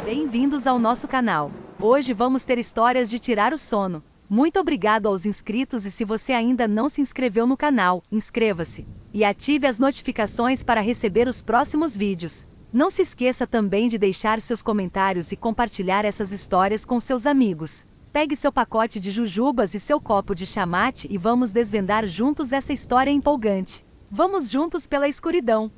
Bem-vindos ao nosso canal. Hoje vamos ter histórias de tirar o sono. Muito obrigado aos inscritos e se você ainda não se inscreveu no canal, inscreva-se. E ative as notificações para receber os próximos vídeos. Não se esqueça também de deixar seus comentários e compartilhar essas histórias com seus amigos. Pegue seu pacote de jujubas e seu copo de chamate e vamos desvendar juntos essa história empolgante. Vamos juntos pela escuridão.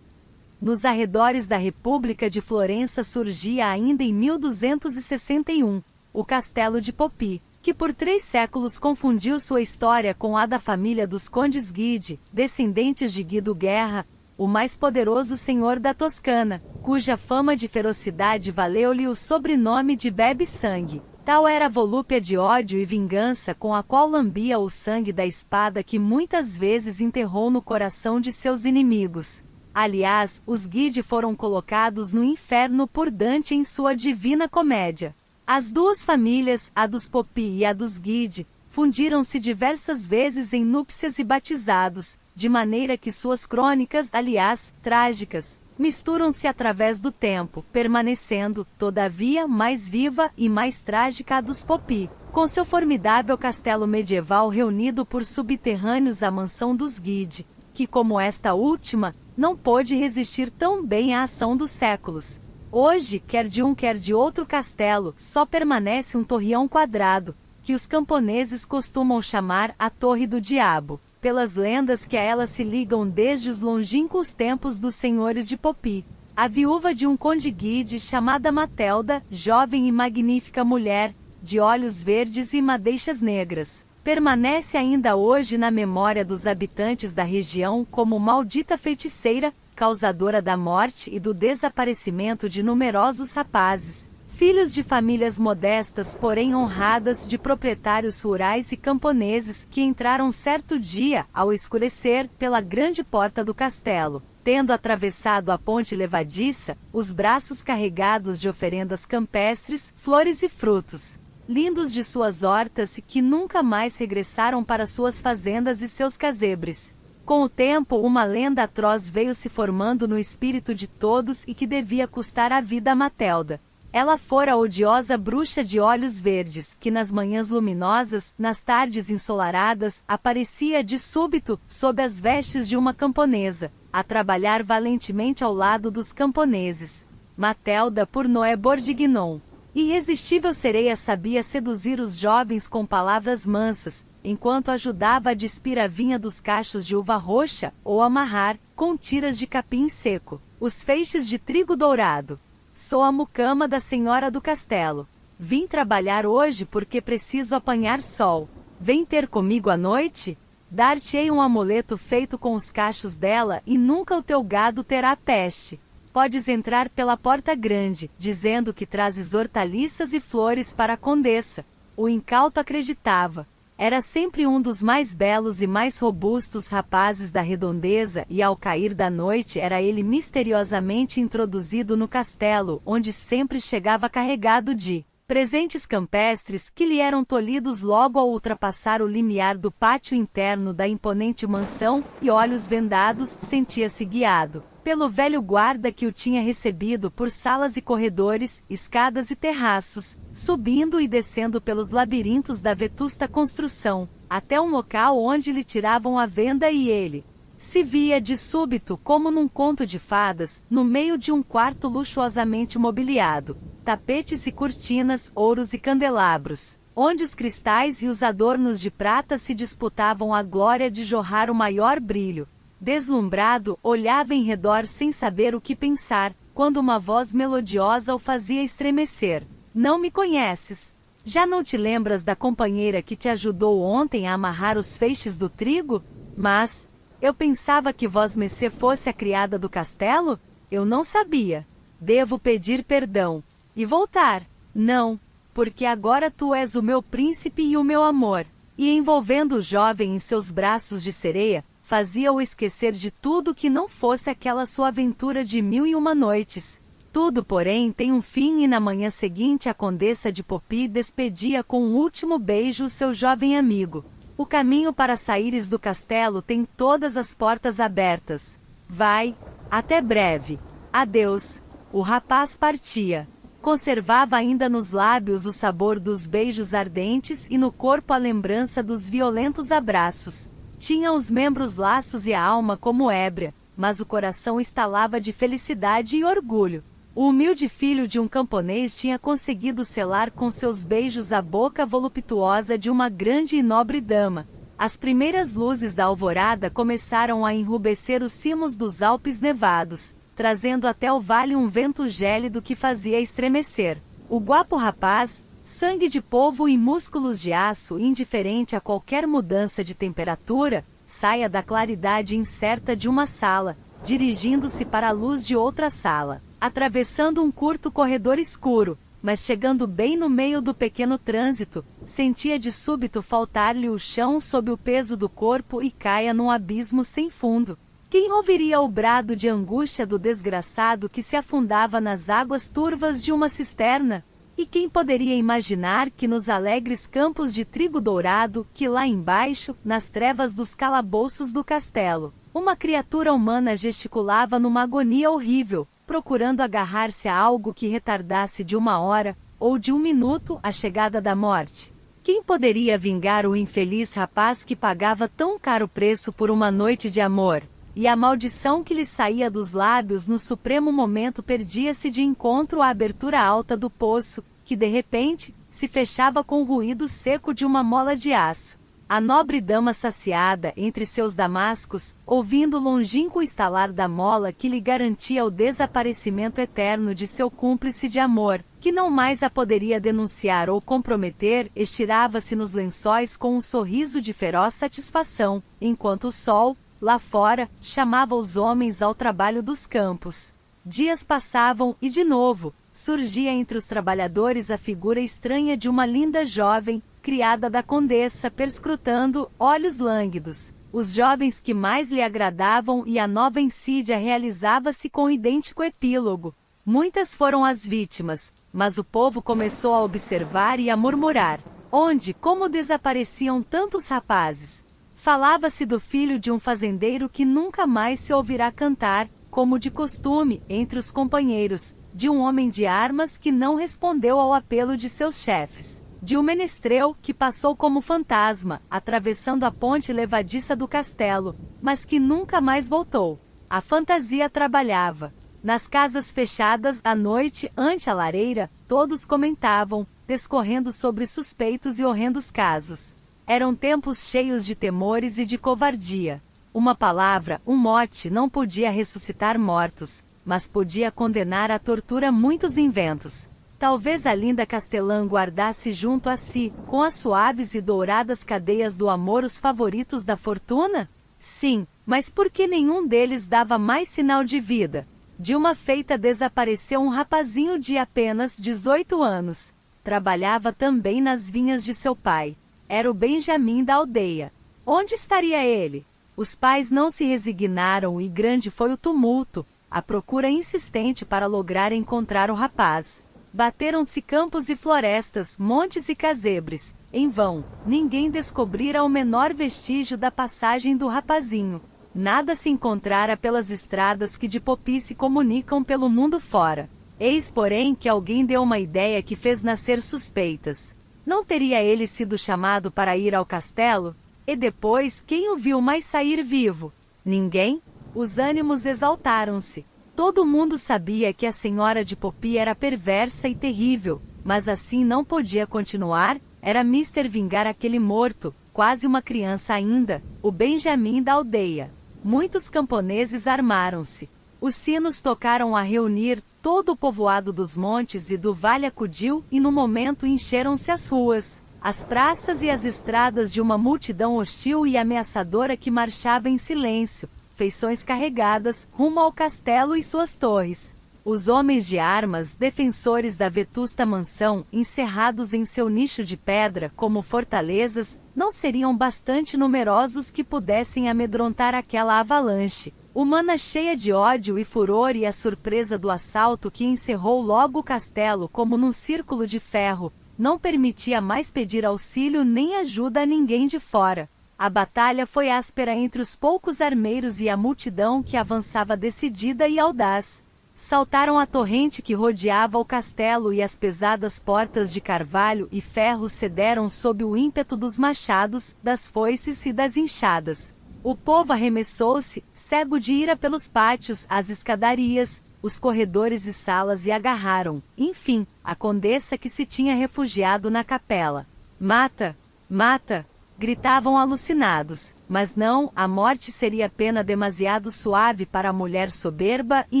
Nos arredores da República de Florença surgia ainda em 1261, o Castelo de Poppi, que por 3 séculos confundiu sua história com a da família dos Condes Guide, descendentes de Guido Guerra, o mais poderoso senhor da Toscana, cuja fama de ferocidade valeu-lhe o sobrenome de Bebe-Sangue. Tal era a volúpia de ódio e vingança com a qual lambia o sangue da espada que muitas vezes enterrou no coração de seus inimigos. Aliás, os Guide foram colocados no inferno por Dante em sua Divina Comédia. As duas famílias, a dos Poppi e a dos Guide, fundiram-se diversas vezes em núpcias e batizados, de maneira que suas crônicas, aliás, trágicas, misturam-se através do tempo, permanecendo, todavia, mais viva e mais trágica a dos Poppi, com seu formidável castelo medieval reunido por subterrâneos à mansão dos Guide, que como esta última, não pôde resistir tão bem à ação dos séculos. Hoje, quer de um quer de outro castelo, só permanece um torreão quadrado, que os camponeses costumam chamar a Torre do Diabo, pelas lendas que a ela se ligam desde os longínquos tempos dos senhores de Poppi. A viúva de um conde Guide chamada Matelda, jovem e magnífica mulher, de olhos verdes e madeixas negras, permanece ainda hoje na memória dos habitantes da região como maldita feiticeira, causadora da morte e do desaparecimento de numerosos rapazes, filhos de famílias modestas porém honradas de proprietários rurais e camponeses que entraram certo dia, ao escurecer, pela grande porta do castelo, tendo atravessado a ponte levadiça, os braços carregados de oferendas campestres, flores e frutos lindos de suas hortas e que nunca mais regressaram para suas fazendas e seus casebres. Com o tempo uma lenda atroz veio se formando no espírito de todos e que devia custar a vida a Matelda. Ela fora a odiosa bruxa de olhos verdes, que nas manhãs luminosas, nas tardes ensolaradas, aparecia de súbito, sob as vestes de uma camponesa, a trabalhar valentemente ao lado dos camponeses. Matelda por Noé Bordignon. Irresistível sereia sabia seduzir os jovens com palavras mansas, enquanto ajudava a despir a vinha dos cachos de uva roxa, ou amarrar, com tiras de capim seco, os feixes de trigo dourado. Sou a mucama da senhora do castelo. Vim trabalhar hoje porque preciso apanhar sol. Vem ter comigo à noite? Dar-te-ei um amuleto feito com os cachos dela e nunca o teu gado terá peste. Podes entrar pela porta grande, dizendo que trazes hortaliças e flores para a condessa. O incauto acreditava. Era sempre um dos mais belos e mais robustos rapazes da redondeza e ao cair da noite era ele misteriosamente introduzido no castelo, onde sempre chegava carregado de presentes campestres que lhe eram tolhidos logo ao ultrapassar o limiar do pátio interno da imponente mansão, e olhos vendados, sentia-se guiado pelo velho guarda que o tinha recebido por salas e corredores, escadas e terraços, subindo e descendo pelos labirintos da vetusta construção, até um local onde lhe tiravam a venda e ele se via de súbito como num conto de fadas, no meio de um quarto luxuosamente mobiliado, tapetes e cortinas, ouros e candelabros, onde os cristais e os adornos de prata se disputavam a glória de jorrar o maior brilho. Deslumbrado, olhava em redor sem saber o que pensar, quando uma voz melodiosa o fazia estremecer. Não me conheces? Já não te lembras da companheira que te ajudou ontem a amarrar os feixes do trigo? Mas, eu pensava que vosmecê fosse a criada do castelo? Eu não sabia. Devo pedir perdão. E voltar? Não, porque agora tu és o meu príncipe e o meu amor. E envolvendo o jovem em seus braços de sereia, fazia-o esquecer de tudo que não fosse aquela sua aventura de 1001 noites. Tudo, porém, tem um fim e na manhã seguinte a condessa de Poppi despedia com um último beijo o seu jovem amigo. O caminho para saíres do castelo tem todas as portas abertas. Vai, até breve. Adeus. O rapaz partia. Conservava ainda nos lábios o sabor dos beijos ardentes e no corpo a lembrança dos violentos abraços. Tinha os membros laços e a alma como ébria, mas o coração estalava de felicidade e orgulho. O humilde filho de um camponês tinha conseguido selar com seus beijos a boca voluptuosa de uma grande e nobre dama. As primeiras luzes da alvorada começaram a enrubescer os cimos dos Alpes nevados, trazendo até o vale um vento gélido que fazia estremecer. O guapo rapaz, sangue de polvo e músculos de aço, indiferente a qualquer mudança de temperatura, saia da claridade incerta de uma sala, dirigindo-se para a luz de outra sala, atravessando um curto corredor escuro, mas chegando bem no meio do pequeno trânsito, sentia de súbito faltar-lhe o chão sob o peso do corpo e caia num abismo sem fundo. Quem ouviria o brado de angústia do desgraçado que se afundava nas águas turvas de uma cisterna? E quem poderia imaginar que nos alegres campos de trigo dourado, que lá embaixo, nas trevas dos calabouços do castelo, uma criatura humana gesticulava numa agonia horrível, procurando agarrar-se a algo que retardasse de uma hora, ou de um minuto, a chegada da morte? Quem poderia vingar o infeliz rapaz que pagava tão caro preço por uma noite de amor? E a maldição que lhe saía dos lábios no supremo momento perdia-se de encontro à abertura alta do poço, que de repente, se fechava com o ruído seco de uma mola de aço. A nobre dama saciada entre seus damascos, ouvindo o longínquo estalar da mola que lhe garantia o desaparecimento eterno de seu cúmplice de amor, que não mais a poderia denunciar ou comprometer, estirava-se nos lençóis com um sorriso de feroz satisfação, enquanto o sol, lá fora, chamava os homens ao trabalho dos campos. Dias passavam e, de novo, surgia entre os trabalhadores a figura estranha de uma linda jovem, criada da condessa, perscrutando, olhos lânguidos, os jovens que mais lhe agradavam, e a nova insídia realizava-se com idêntico epílogo. Muitas foram as vítimas, mas o povo começou a observar e a murmurar. Onde, como desapareciam tantos rapazes? Falava-se do filho de um fazendeiro que nunca mais se ouvirá cantar, como de costume, entre os companheiros, de um homem de armas que não respondeu ao apelo de seus chefes, de um menestrel que passou como fantasma, atravessando a ponte levadiça do castelo, mas que nunca mais voltou. A fantasia trabalhava. Nas casas fechadas, à noite, ante a lareira, todos comentavam, discorrendo sobre suspeitos e horrendos casos. Eram tempos cheios de temores e de covardia. Uma palavra, um mote não podia ressuscitar mortos, mas podia condenar à tortura muitos inventos. Talvez a linda castelã guardasse junto a si, com as suaves e douradas cadeias do amor, os favoritos da fortuna? Sim, mas por que nenhum deles dava mais sinal de vida? De uma feita desapareceu um rapazinho de apenas 18 anos. Trabalhava também nas vinhas de seu pai. Era o Benjamim da aldeia. Onde estaria ele? Os pais não se resignaram e grande foi o tumulto, a procura insistente para lograr encontrar o rapaz. Bateram-se campos e florestas, montes e casebres. Em vão, ninguém descobrira o menor vestígio da passagem do rapazinho. Nada se encontrara pelas estradas que de Popi se comunicam pelo mundo fora. Eis, porém, que alguém deu uma ideia que fez nascer suspeitas. Não teria ele sido chamado para ir ao castelo? E depois, quem o viu mais sair vivo? Ninguém? Os ânimos exaltaram-se. Todo mundo sabia que a senhora de Popi era perversa e terrível, mas assim não podia continuar, era mister vingar aquele morto, quase uma criança ainda, o Benjamim da aldeia. Muitos camponeses armaram-se. Os sinos tocaram a reunir todo o povoado dos montes e do vale acudiu, e no momento encheram-se as ruas, as praças e as estradas de uma multidão hostil e ameaçadora que marchava em silêncio, feições carregadas, rumo ao castelo e suas torres. Os homens de armas, defensores da vetusta mansão, encerrados em seu nicho de pedra como fortalezas, não seriam bastante numerosos que pudessem amedrontar aquela avalanche humana cheia de ódio e furor, e a surpresa do assalto que encerrou logo o castelo como num círculo de ferro, não permitia mais pedir auxílio nem ajuda a ninguém de fora. A batalha foi áspera entre os poucos armeiros e a multidão que avançava decidida e audaz. Saltaram a torrente que rodeava o castelo e as pesadas portas de carvalho e ferro cederam sob o ímpeto dos machados, das foices e das enxadas. O povo arremessou-se, cego de ira pelos pátios, as escadarias, os corredores e salas e agarraram, enfim, a condessa que se tinha refugiado na capela. Mata! Mata! Gritavam alucinados, mas não, a morte seria pena demasiado suave para a mulher soberba e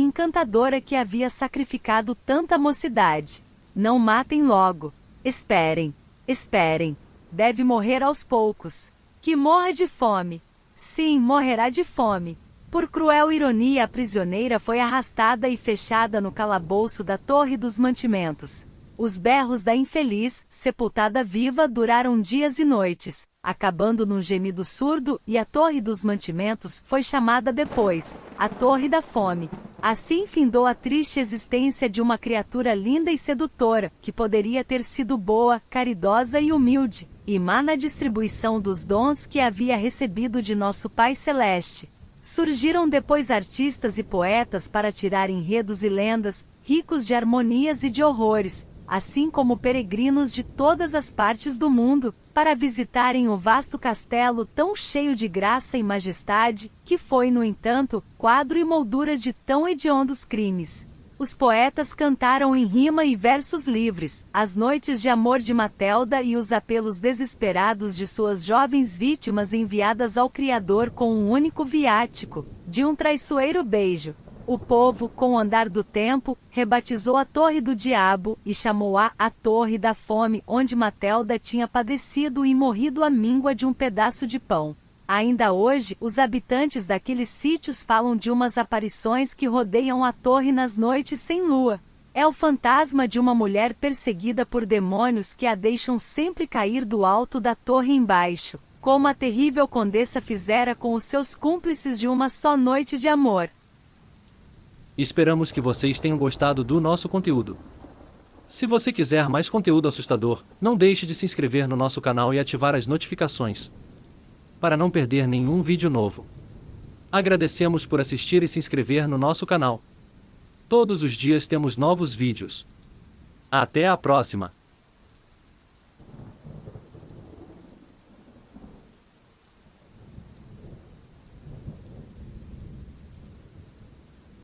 encantadora que havia sacrificado tanta mocidade. Não matem logo. Esperem. Esperem. Deve morrer aos poucos. Que morra de fome. Sim, morrerá de fome. Por cruel ironia, a prisioneira foi arrastada e fechada no calabouço da Torre dos Mantimentos. Os berros da infeliz, sepultada viva, duraram dias e noites, acabando num gemido surdo, e a Torre dos Mantimentos foi chamada depois a Torre da Fome. Assim findou a triste existência de uma criatura linda e sedutora, que poderia ter sido boa, caridosa e humilde, e má na distribuição dos dons que havia recebido de nosso Pai Celeste. Surgiram depois artistas e poetas para tirar enredos e lendas, ricos de harmonias e de horrores, assim como peregrinos de todas as partes do mundo, para visitarem o vasto castelo tão cheio de graça e majestade, que foi, no entanto, quadro e moldura de tão hediondos crimes. Os poetas cantaram em rima e versos livres, as noites de amor de Matelda e os apelos desesperados de suas jovens vítimas enviadas ao Criador com um único viático, de um traiçoeiro beijo. O povo, com o andar do tempo, rebatizou a Torre do Diabo e chamou-a a Torre da Fome, onde Matelda tinha padecido e morrido à míngua de um pedaço de pão. Ainda hoje, os habitantes daqueles sítios falam de umas aparições que rodeiam a torre nas noites sem lua. É o fantasma de uma mulher perseguida por demônios que a deixam sempre cair do alto da torre embaixo, como a terrível condessa fizera com os seus cúmplices de uma só noite de amor. Esperamos que vocês tenham gostado do nosso conteúdo. Se você quiser mais conteúdo assustador, não deixe de se inscrever no nosso canal e ativar as notificações, para não perder nenhum vídeo novo. Agradecemos por assistir e se inscrever no nosso canal. Todos os dias temos novos vídeos. Até a próxima!